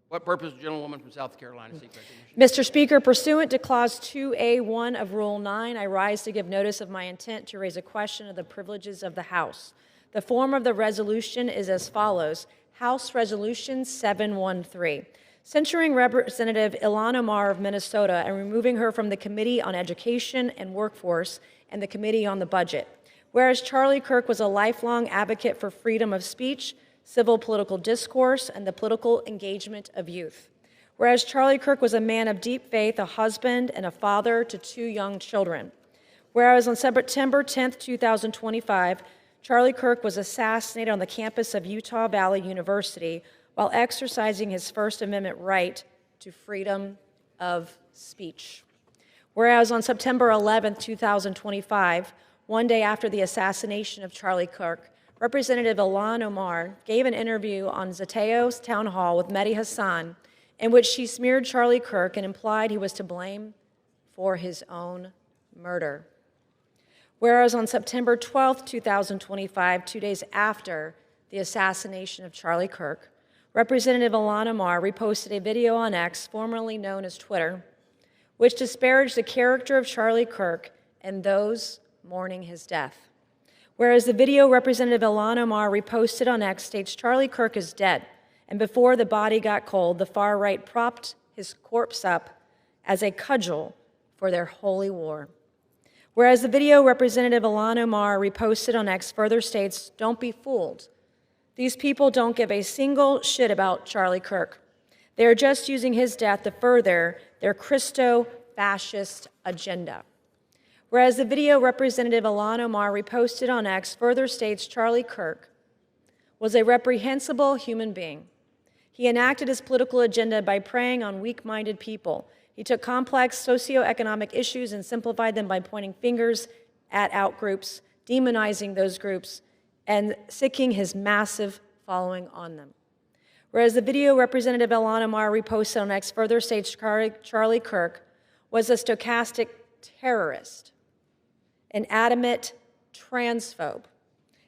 What purpose does the gentlewoman from South Carolina seek recognition? Mr. Speaker, pursuant to Clause 2A1 of Rule 9, I rise to give notice of my intent to raise a question of the privileges of the House. The form of the resolution is as follows. House Resolution 713, censuring Representative Ilhan Omar of Minnesota and removing her from the Committee on Education and Workforce and the Committee on the Budget. Whereas Charlie Kirk was a lifelong advocate for freedom of speech, civil political discourse, and the political engagement of youth. Whereas Charlie Kirk was a man of deep faith, a husband, and a father to 2 young children. Whereas on September 10, 2025, Charlie Kirk was assassinated on the campus of Utah Valley University while exercising his First Amendment right to freedom of speech. Whereas on September 11, 2025, one day after the assassination of Charlie Kirk, Representative Ilhan Omar gave an interview on Zateo's town hall with Mehdi Hassan in which she smeared Charlie Kirk and implied he was to blame for his own murder. Whereas on September 12, 2025, 2 days after the assassination of Charlie Kirk, Representative Ilhan Omar reposted a video on X, formerly known as Twitter, which disparaged the character of Charlie Kirk and those mourning his death. Whereas the video Representative Ilhan Omar reposted on X states Charlie Kirk is dead, and before the body got cold, the far right propped his corpse up as a cudgel for their holy war. Whereas the video Representative Ilhan Omar reposted on X further states, don't be fooled. These people don't give a single shit about Charlie Kirk. They are just using his death to further their Christo-fascist agenda. Whereas the video Representative Ilhan Omar reposted on X further states Charlie Kirk was a reprehensible human being. He enacted his political agenda by preying on weak-minded people. He took complex socioeconomic issues and simplified them by pointing fingers at outgroups, demonizing those groups, and sicking his massive following on them. Whereas the video Representative Ilhan Omar reposted on X further states Charlie Kirk was a stochastic terrorist, an adamant transphobe.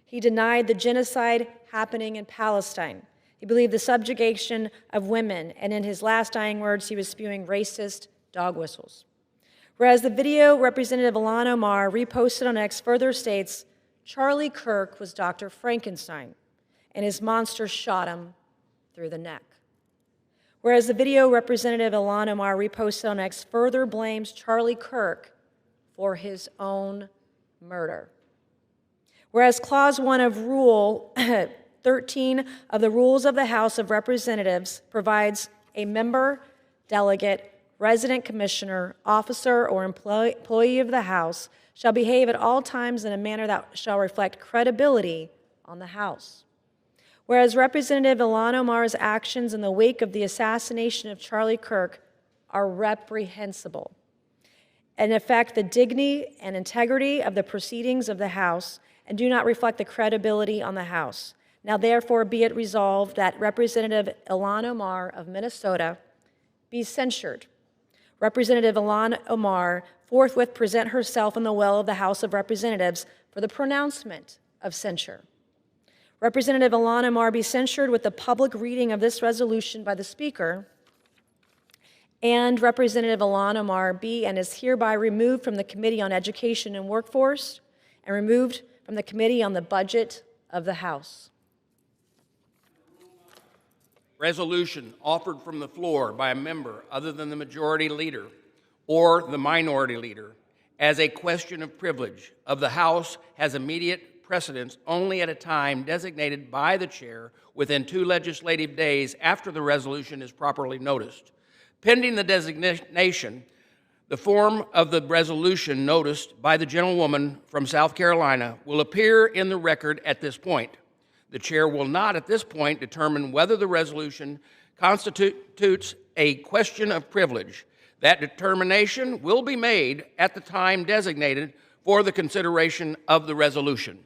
He denied the genocide happening in Palestine. He believed the subjugation of women, and in his last dying words, he was spewing racist dog whistles. Whereas the video Representative Ilhan Omar reposted on X further states, Charlie Kirk was Dr. Frankenstein, and his monster shot him through the neck. Whereas the video Representative Ilhan Omar reposted on X further blames Charlie Kirk for his own murder. Whereas Clause 1 of Rule 13 of the Rules of the House of Representatives provides a member, delegate, resident commissioner, officer, or employee of the House shall behave at all times in a manner that shall reflect credibility on the House. Whereas Representative Ilhan Omar's actions in the wake of the assassination of Charlie Kirk are reprehensible and affect the dignity and integrity of the proceedings of the House and do not reflect the credibility on the House. Now therefore be it resolved that Representative Ilhan Omar of Minnesota be censured. Representative Ilhan Omar forthwith present herself in the well of the House of Representatives for the pronouncement of censure. Representative Ilhan Omar be censured with the public reading of this resolution by the Speaker, and Representative Ilhan Omar be and is hereby removed from the Committee on Education and Workforce and removed from the Committee on the Budget of the House. Resolution offered from the floor by a member other than the majority leader or the minority leader as a question of privilege of the House has immediate precedence only at a time designated by the chair within 2 legislative days after the resolution is properly noticed. Pending the designation, the form of the resolution noticed by the gentlewoman from South Carolina will appear in the record at this point. The chair will not at this point determine whether the resolution constitutes a question of privilege. That determination will be made at the time designated for the consideration of the resolution.